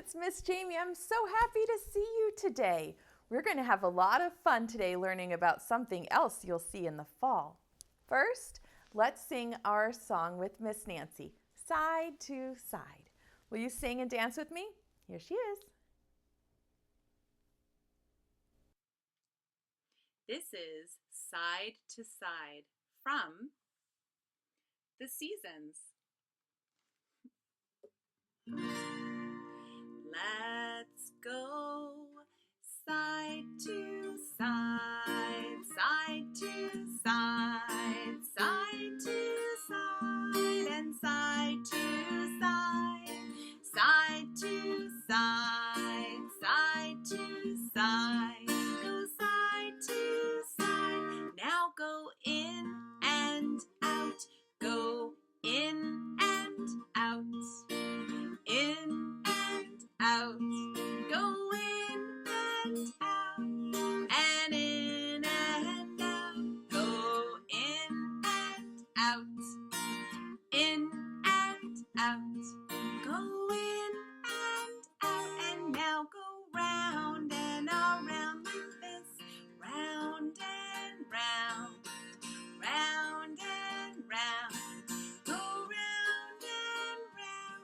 it's Miss Jamie. I'm so happy to see you today. We're going to have a lot of fun today learning about something else you'll see in the fall. First, let's sing our song with Miss Nancy, Side to Side. Will you sing and dance with me? Here she is. This is Side to Side from The Seasons. Let's go side to side, side to side, side to side, and side to side, side to side, side to side. Go side to side. Now go in and out. Go in and out. In and out. Go in and out. And in and out. Go in and out. In and out. Go in and out. And now go round and around like this. Round and round. Round and round. Go round and round.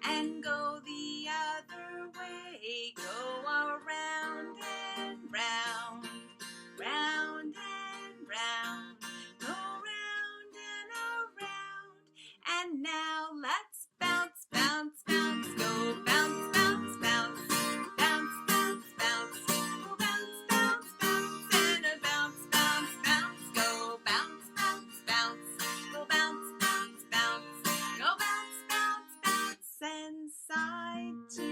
And go the other way. Go around and round. Round and round. Go round and around. And now let's bounce, bounce, bounce. Go bounce, bounce, bounce. Bounce, bounce, bounce. Go bounce, bounce, bounce. And a bounce, bounce, bounce. Go bounce, bounce, bounce. Go bounce, bounce, bounce. Go bounce, bounce, bounce. And side to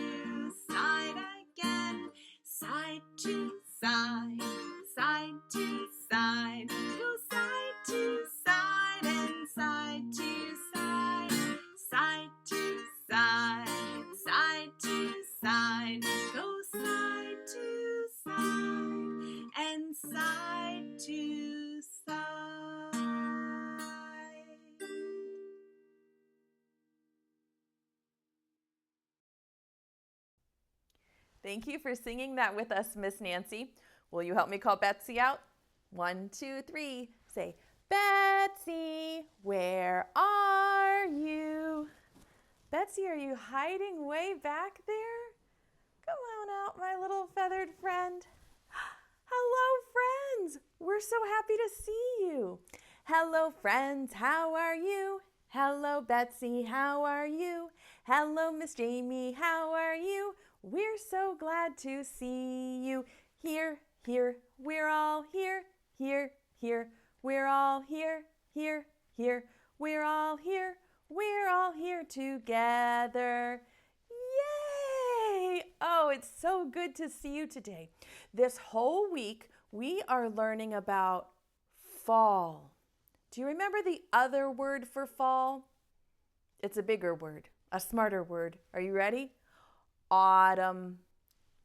side again. Side to side. Side to side. Go side to side and side to side. Side to side. Side to side. Go side to side and side to side. Thank you for singing that with us, Miss Nancy. Will you help me call Betsy out? 1, 2, 3. Say, Betsy, where are you? Betsy, are you hiding way back there? Come on out, my little feathered friend. Hello, friends. We're so happy to see you. Hello, friends. How are you? Hello, Betsy. How are you? Hello, Miss Jamie. How are you? We're so glad to see you. Here, here. We're all here. Here, here. We're all here. Here, here. We're all here. We're all here together. Yay! Oh, it's so good to see you today. This whole week, we are learning about fall. Do you remember the other word for fall? It's a bigger word, a smarter word. Are you ready? Autumn.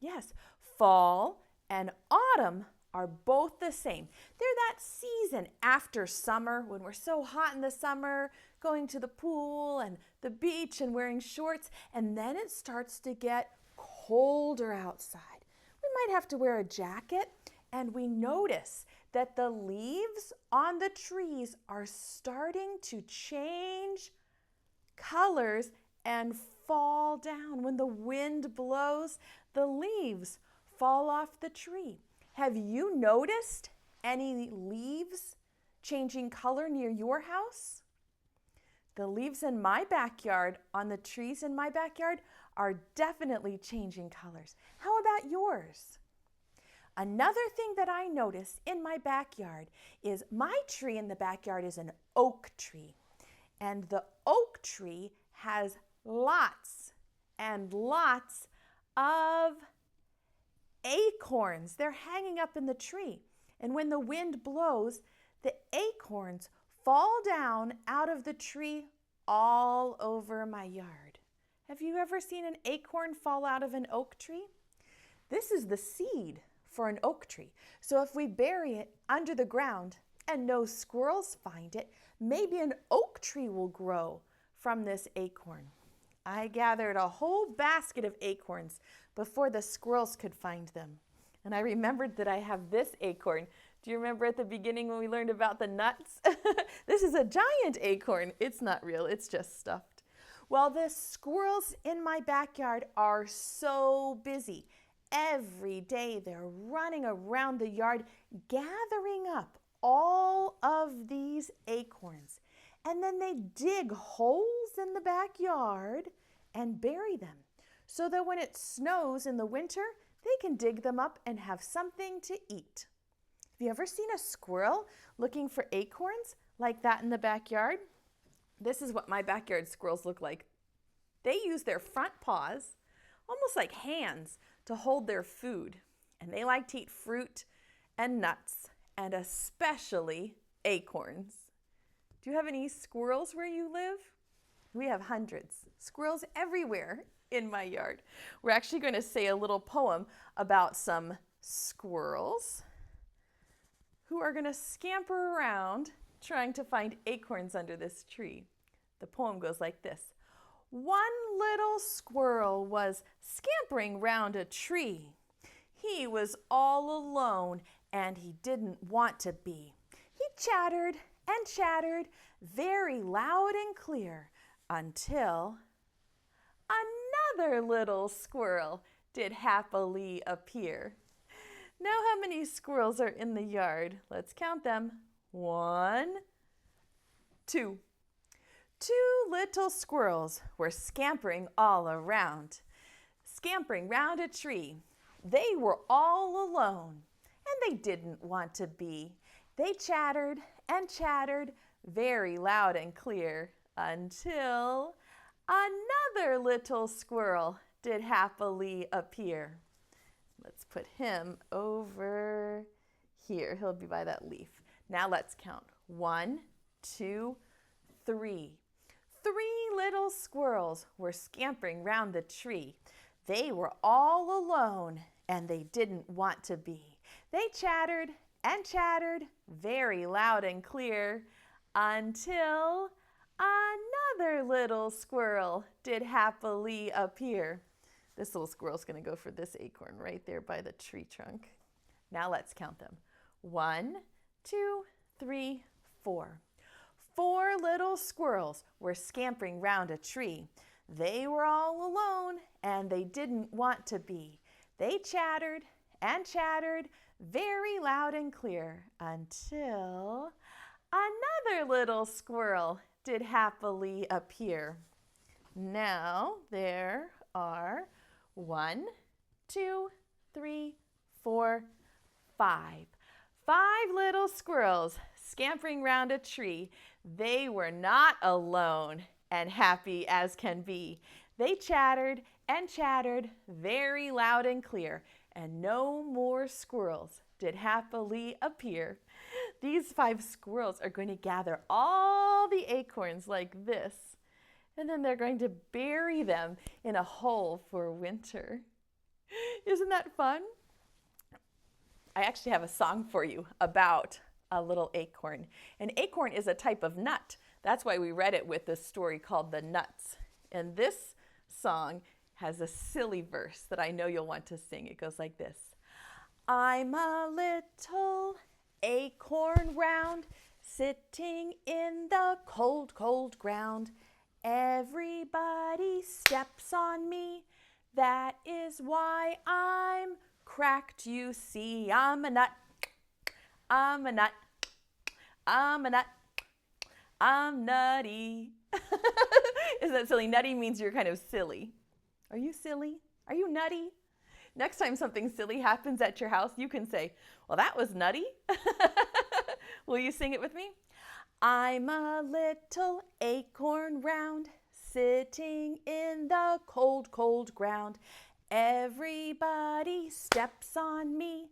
Yes, fall and autumn are both the same. They're that season after summer when we're so hot in the summer, going to the pool and the beach and wearing shorts, and then it starts to get colder outside. We might have to wear a jacket, and we notice that the leaves on the trees are starting to change colors and fall down. When the wind blows, the leaves fall off the tree. Have you noticed any leaves changing color near your house? The leaves in my backyard, on the trees in my backyard, are definitely changing colors. How about yours? Another thing that I notice in my backyard is my tree in the backyard is an oak tree. And the oak tree has lots and lots of acorns. They're hanging up in the tree. And when the wind blows, the acorns fall down out of the tree all over my yard. Have you ever seen an acorn fall out of an oak tree? This is the seed for an oak tree. So if we bury it under the ground and no squirrels find it, maybe an oak tree will grow from this acorn. I gathered a whole basket of acorns before the squirrels could find them. And I remembered that I have this acorn. Do you remember at the beginning when we learned about the nuts? This is a giant acorn. It's not real, it's just stuffed. Well, the squirrels in my backyard are so busy. Every day they're running around the yard gathering up all of these acorns. And then they dig holes in the backyard and bury them so that when it snows in the winter, they can dig them up and have something to eat. Have you ever seen a squirrel looking for acorns like that in the backyard? This is what my backyard squirrels look like. They use their front paws, almost like hands, to hold their food. And they like to eat fruit and nuts, and especially acorns. Do you have any squirrels where you live? We have hundreds. Squirrels everywhere in my yard. We're actually going to say a little poem about some squirrels who are going to scamper around trying to find acorns under this tree. The poem goes like this. One little squirrel was scampering round a tree. He was all alone and he didn't want to be. He chattered and chattered very loud and clear until another little squirrel did happily appear. Now how many squirrels are in the yard? Let's count them. 1, 2. 2 little squirrels were scampering all around, scampering round a tree. They were all alone, and they didn't want to be. They chattered and chattered very loud and clear until another little squirrel did happily appear. Let's put him over here. He'll be by that leaf. Now let's count. 1, 2, 3. 3 little squirrels were scampering round the tree. They were all alone and they didn't want to be. They chattered and chattered very loud and clear until another little squirrel did happily appear. This little squirrel's going to go for this acorn right there by the tree trunk. Now let's count them. 1, 2, 3, 4. 4 little squirrels were scampering round a tree. They were all alone and they didn't want to be. They chattered and chattered very loud and clear until another little squirrel did happily appear. Now there are 1, 2, 3, 4, 5. 5 little squirrels scampering round a tree. They were not alone and happy as can be. They chattered and chattered very loud and clear, and no more squirrels did happily appear. These 5 squirrels are going to gather all the acorns like this, and then they're going to bury them in a hole for winter. Isn't that fun? I actually have a song for you about a little acorn. An acorn is a type of nut. That's why we read it with this story called The Nuts. And this song has a silly verse that I know you'll want to sing. It goes like this. I'm a little acorn round, sitting in the cold, cold ground. Everybody steps on me. That is why I'm cracked, you see. I'm a nut. I'm a nut. I'm a nut. I'm nutty. Isn't that silly? Nutty means you're kind of silly. Are you silly? Are you nutty? Next time something silly happens at your house, you can say, well, that was nutty. Will you sing it with me? I'm a little acorn round, sitting in the cold, cold ground. Everybody steps on me.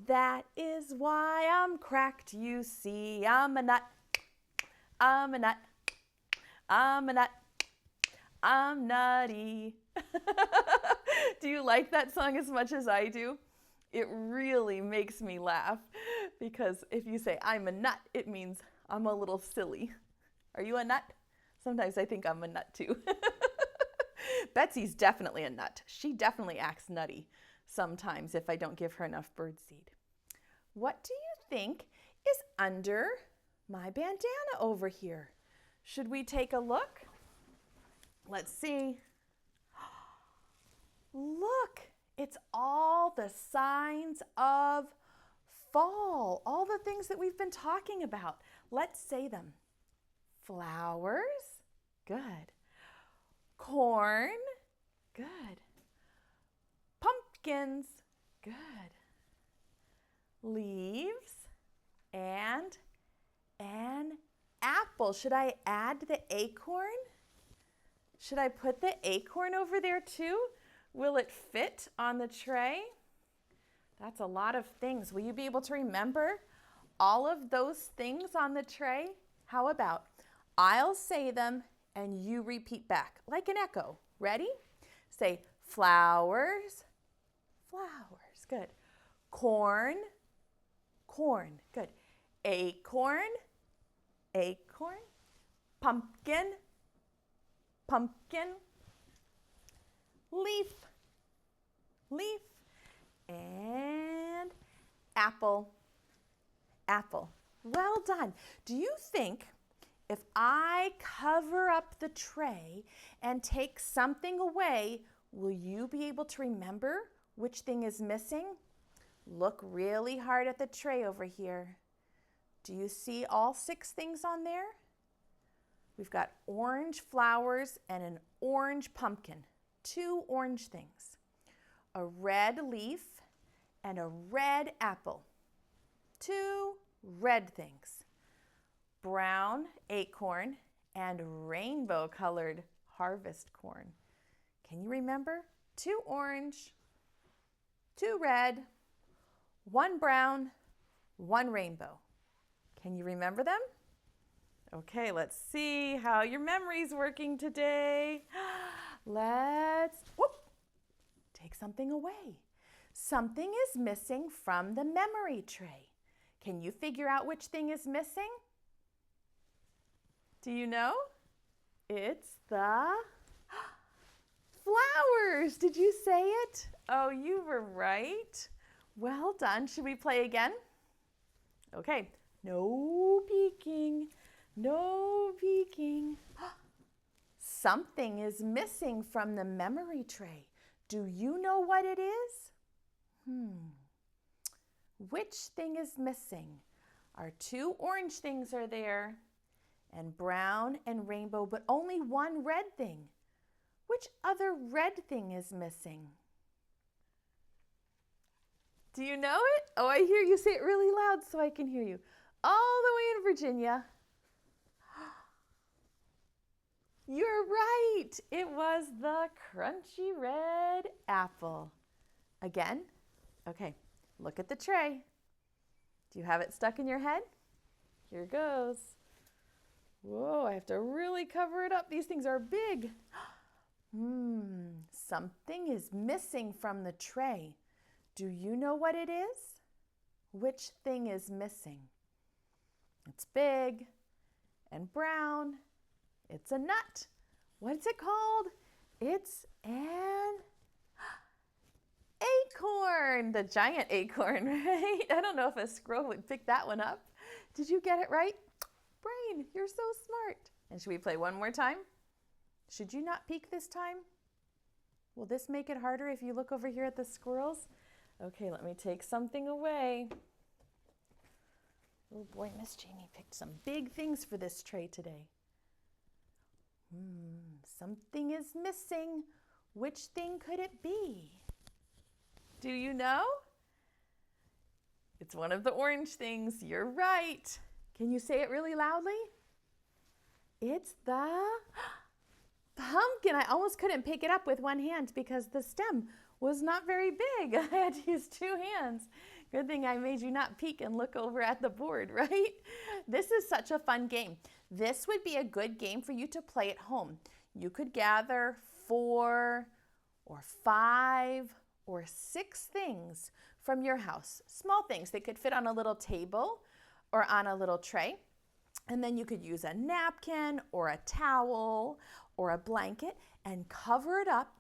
That is why I'm cracked, you see. I'm a nut. I'm a nut. I'm a nut. I'm nutty. Do you like that song as much as I do? It really makes me laugh because if you say I'm a nut, it means I'm a little silly. Are you a nut? Sometimes I think I'm a nut too. Betsy's definitely a nut. She definitely acts nutty sometimes if I don't give her enough birdseed. What do you think is under my bandana over here? Should we take a look? Let's see. Look, it's all the signs of fall, all the things that we've been talking about. Let's say them. Flowers, good. Corn, good. Pumpkins, good. Leaves, and an apple. Should I add the acorn? Should I put the acorn over there too? Will it fit on the tray? That's a lot of things. Will you be able to remember all of those things on the tray? How about I'll say them and you repeat back like an echo. Ready? Say flowers, flowers. Good. Corn, corn. Good. Acorn, acorn. Pumpkin, pumpkin. Leaf, leaf. And apple, apple. Well done. Do you think if I cover up the tray and take something away, will you be able to remember which thing is missing? Look really hard at the tray over here. Do you see all 6 things on there? We've got orange flowers and an orange pumpkin, 2 orange things, a red leaf and a red apple, 2 red things, brown acorn and rainbow colored harvest corn. Can you remember? 2 orange, 2 red, 1 brown, 1 rainbow. Can you remember them? Okay, let's see how your memory's working today. Let's take something away. Something is missing from the memory tray. Can you figure out which thing is missing? Do you know? It's the flowers. Did you say it? Oh, you were right. Well done. Should we play again? Okay. No peeking. No peeking. Something is missing from the memory tray. Do you know what it is? Which thing is missing? Our 2 orange things are there, and brown and rainbow, but only 1 red thing. Which other red thing is missing? Do you know it? Oh, I hear you say it really loud so I can hear you. All the way in Virginia. You're right. It was the crunchy red apple. Again? Okay, look at the tray. Do you have it stuck in your head? Here goes. Whoa, I have to really cover it up. These things are big. Something is missing from the tray. Do you know what it is? Which thing is missing? It's big and brown. It's a nut. What's it called? It's an acorn, the giant acorn, right? I don't know if a squirrel would pick that one up. Did you get it right? Brain, you're so smart. And should we play one more time? Should you not peek this time? Will this make it harder if you look over here at the squirrels? Okay, let me take something away. Oh boy, Miss Jamie picked some big things for this tray today. Something is missing. Which thing could it be? Do you know? It's one of the orange things. You're right. Can you say it really loudly? It's the pumpkin. I almost couldn't pick it up with one hand because the stem was not very big. I had to use 2 hands. Good thing I made you not peek and look over at the board, right? This is such a fun game. This would be a good game for you to play at home. You could gather 4 or 5 or 6 things from your house. Small things. They could fit on a little table or on a little tray. And then you could use a napkin or a towel or a blanket and cover it up.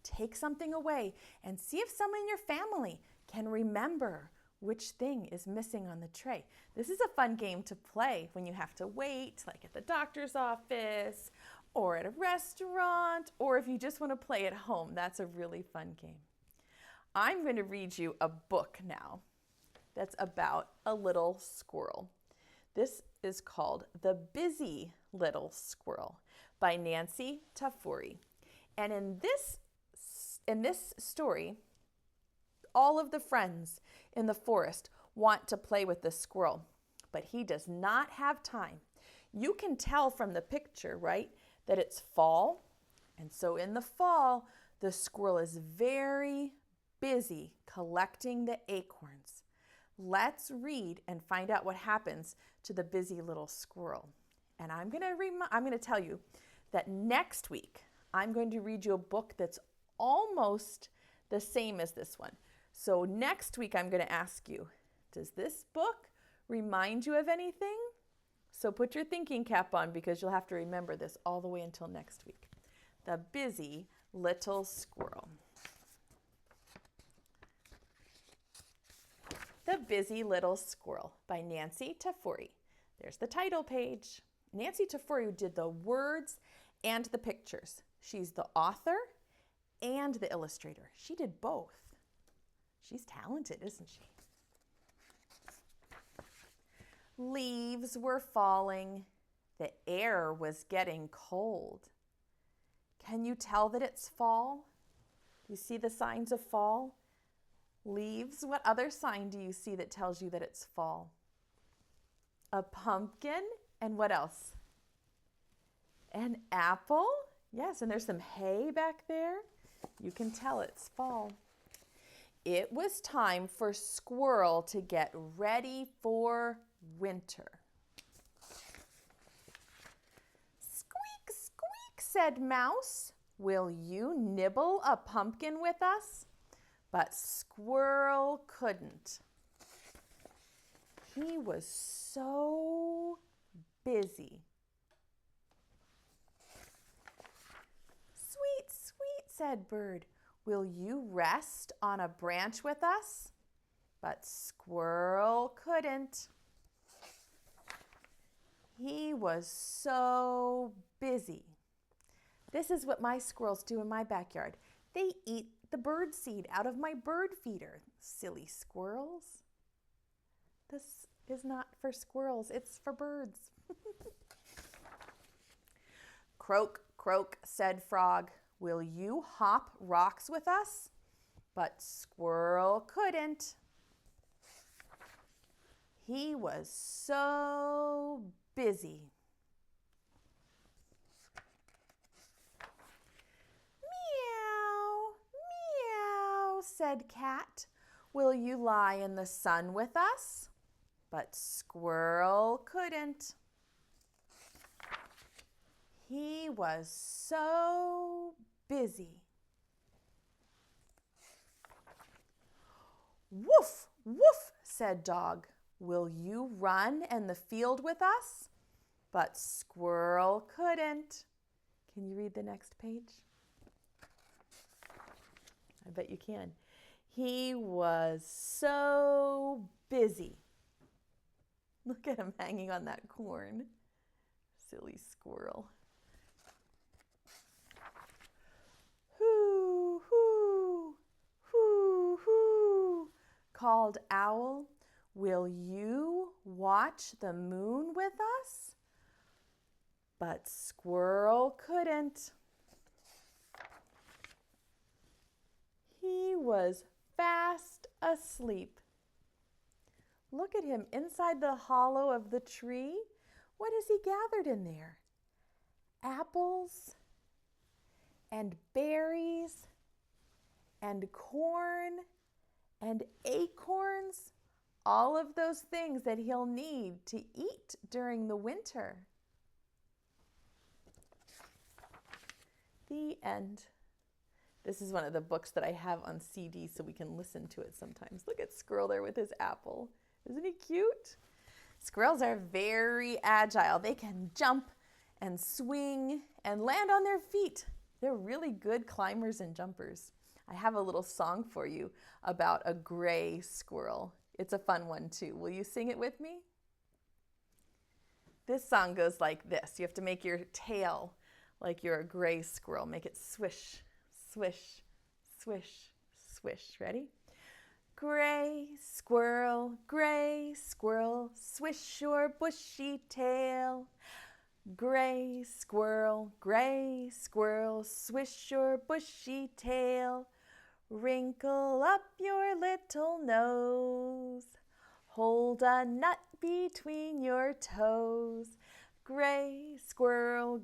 Take something away and see if someone in your family can remember which thing is missing on the tray. This is a fun game to play when you have to wait, like at the doctor's office or at a restaurant, or if you just want to play at home. That's a really fun game. I'm going to read you a book now that's about a little squirrel. This is called The Busy Little Squirrel by Nancy Tafuri. And in this story, all of the friends in the forest want to play with the squirrel, but he does not have time. You can tell from the picture, right, that it's fall. And so in the fall, the squirrel is very busy collecting the acorns. Let's read and find out what happens to the busy little squirrel. And I'm going to tell you that next week, I'm going to read you a book that's almost the same as this one. So next week, I'm going to ask you, does this book remind you of anything? So put your thinking cap on because you'll have to remember this all the way until next week. The Busy Little Squirrel. The Busy Little Squirrel by Nancy Tafuri. There's the title page. Nancy Tafuri did the words and the pictures. She's the author and the illustrator. She did both. She's talented, isn't she? Leaves were falling. The air was getting cold. Can you tell that it's fall? You see the signs of fall? Leaves. What other sign do you see that tells you that it's fall? A pumpkin. And what else? An apple. Yes, and there's some hay back there. You can tell it's fall. It was time for Squirrel to get ready for winter. Squeak, squeak, said Mouse. Will you nibble a pumpkin with us? But Squirrel couldn't. He was so busy. Sweet, sweet, said Bird. Will you rest on a branch with us? But Squirrel couldn't. He was so busy. This is what my squirrels do in my backyard. They eat the bird seed out of my bird feeder. Silly squirrels. This is not for squirrels, it's for birds. Croak, croak, said Frog. Will you hop rocks with us? But Squirrel couldn't. He was so busy. Meow, meow, said Cat. Will you lie in the sun with us? But Squirrel couldn't. He was so busy. Woof, woof, said Dog. Will you run in the field with us? But Squirrel couldn't. Can you read the next page? I bet you can. He was so busy. Look at him hanging on that corn. Silly squirrel. Hoo, hoo, hoo, hoo, called Owl. Will you watch the moon with us? But Squirrel couldn't. He was fast asleep. Look at him inside the hollow of the tree. What has he gathered in there? Apples and berries and corn and acorns. All of those things that he'll need to eat during the winter. The end. This is one of the books that I have on CD so we can listen to it sometimes. Look at Squirrel there with his apple. Isn't he cute? Squirrels are very agile. They can jump and swing and land on their feet. They're really good climbers and jumpers. I have a little song for you about a gray squirrel. It's a fun one too. Will you sing it with me? This song goes like this. You have to make your tail like you're a gray squirrel. Make it swish, swish, swish, swish. Ready? Gray squirrel, swish your bushy tail. Gray squirrel, swish your bushy tail. Wrinkle up your little nose. Hold a nut between your toes. Gray squirrel,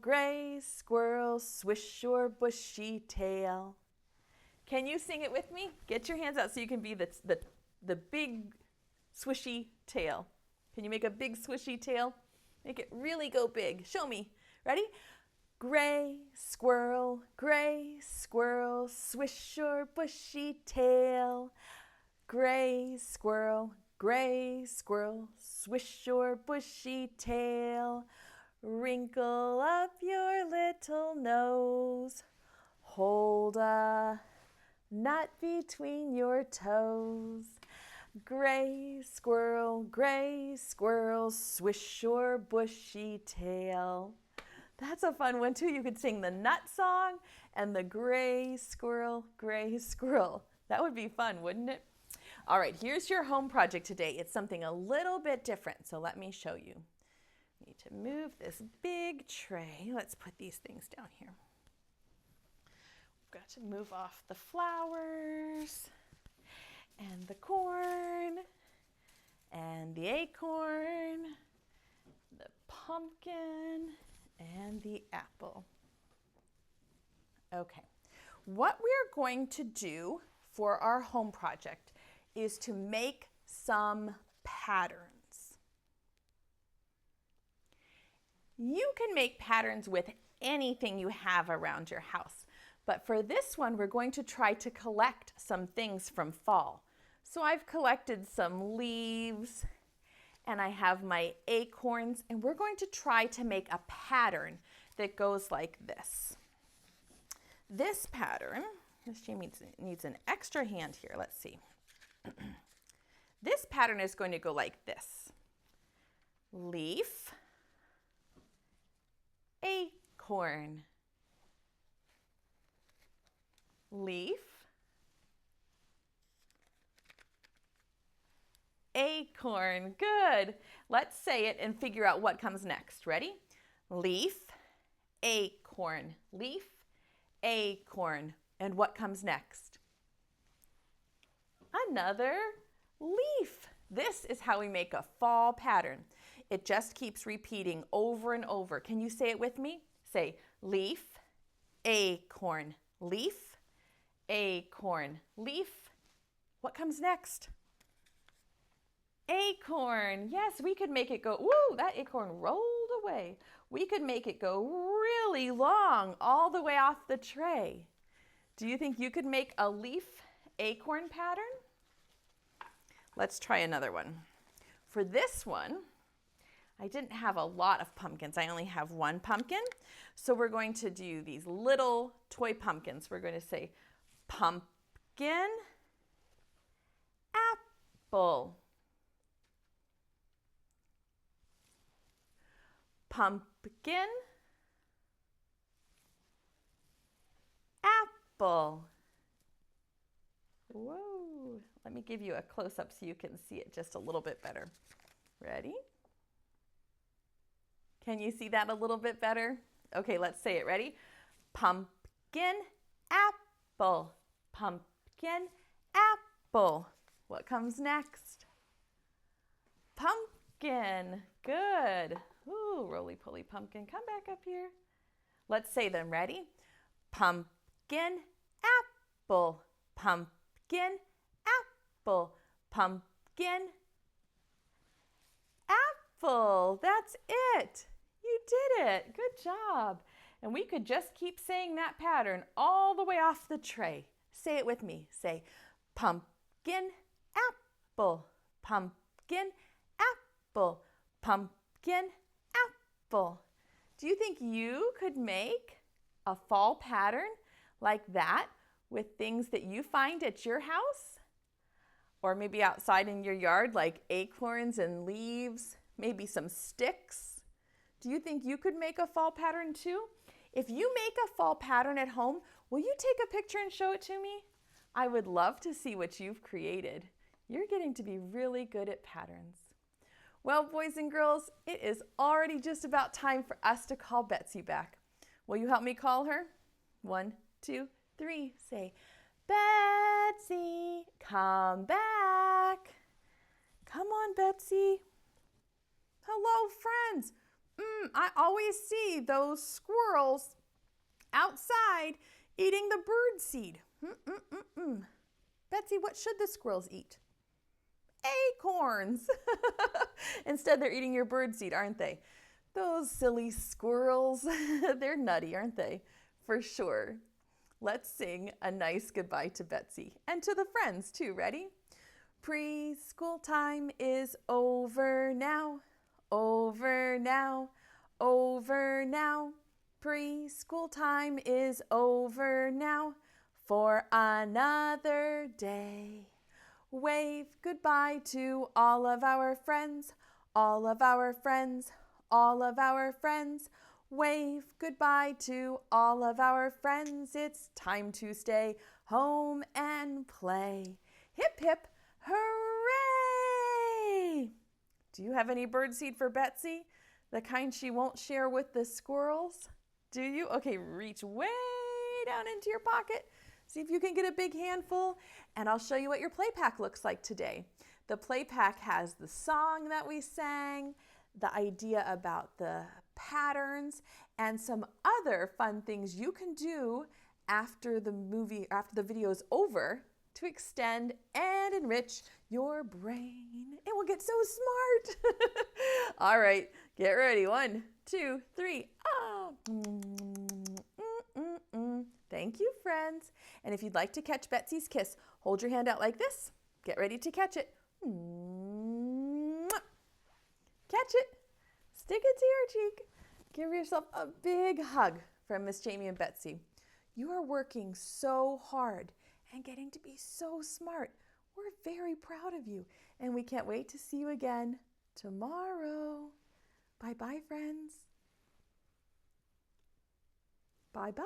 swish your bushy tail. Can you sing it with me? Get your hands out so you can be the big swishy tail. Can you make a big swishy tail? Make it really go big. Show me. Ready? Gray squirrel, swish your bushy tail. Gray squirrel, swish your bushy tail. Wrinkle up your little nose. Hold a nut between your toes. Gray squirrel, swish your bushy tail. That's a fun one too. You could sing the nut song and the gray squirrel. That would be fun, wouldn't it? All right, here's your home project today. It's something a little bit different, so let me show you. I need to move this big tray. Let's put these things down here. Got to move off the flowers and the corn and the acorn, the pumpkin and the apple. Okay, what we're going to do for our home project is to make some patterns. You can make patterns with anything you have around your house. But for this one, we're going to try to collect some things from fall. So I've collected some leaves and I have my acorns, and we're going to try to make a pattern that goes like this. This pattern, this needs an extra hand here. Let's see. This pattern is going to go like this. Leaf, acorn, leaf, acorn. Good. Let's say it and figure out what comes next. Ready? Leaf, acorn, leaf, acorn. And what comes next? Another leaf. This is how we make a fall pattern. It just keeps repeating over and over. Can you say it with me? Say leaf, acorn, leaf, acorn, leaf. What comes next? Acorn. Yes, we could make it go, woo, that acorn rolled away. We could make it go really long all the way off the tray. Do you think you could make a leaf acorn pattern? Let's try another one. For this one, I didn't have a lot of pumpkins. I only have one pumpkin. So we're going to do these little toy pumpkins. We're going to say pumpkin, apple, pumpkin, apple. Whoa, let me give you a close-up so you can see it just a little bit better. Ready? Can you see that a little bit better? Okay, let's say it. Ready? Pumpkin, apple, pumpkin, apple. What comes next? Pumpkin. Good. Ooh, roly-poly pumpkin. Come back up here. Let's say them. Ready? Pumpkin, apple, pumpkin, apple, pumpkin, apple. That's it. You did it. Good job. And we could just keep saying that pattern all the way off the tray. Say it with me. Say pumpkin, apple, pumpkin, apple, pumpkin, apple. Do you think you could make a fall pattern like that with things that you find at your house? Or maybe outside in your yard, like acorns and leaves, maybe some sticks? Do you think you could make a fall pattern too? If you make a fall pattern at home, will you take a picture and show it to me? I would love to see what you've created. You're getting to be really good at patterns. Well, boys and girls, it is already just about time for us to call Betsy back. Will you help me call her? 1, 2, 3. Say, Betsy, come back. Come on, Betsy. Hello, friends. I always see those squirrels outside eating the bird seed. Betsy, what should the squirrels eat? Acorns. Instead, they're eating your bird seed, aren't they? Those silly squirrels. They're nutty, aren't they? For sure. Let's sing a nice goodbye to Betsy and to the friends too. Ready? Preschool time is over now. Over now. Over now. Preschool time is over now for another day. Wave goodbye to all of our friends, all of our friends, all of our friends. Wave goodbye to all of our friends. It's time to stay home and play. Hip, hip, hooray! Do you have any birdseed for Betsy? The kind she won't share with the squirrels? Do you? Okay, reach way down into your pocket. See if you can get a big handful, and I'll show you what your play pack looks like today. The play pack has the song that we sang, the idea about the patterns, and some other fun things you can do after the video is over to extend and enrich your brain. It will get so smart. All right, get ready. 1, 2, 3. Oh. Thank you, friends. And if you'd like to catch Betsy's kiss, hold your hand out like this. Get ready to catch it. Catch it. Stick it to your cheek. Give yourself a big hug from Miss Jamie and Betsy. You are working so hard and getting to be so smart. We're very proud of you, and we can't wait to see you again tomorrow. Bye-bye, friends. Bye-bye.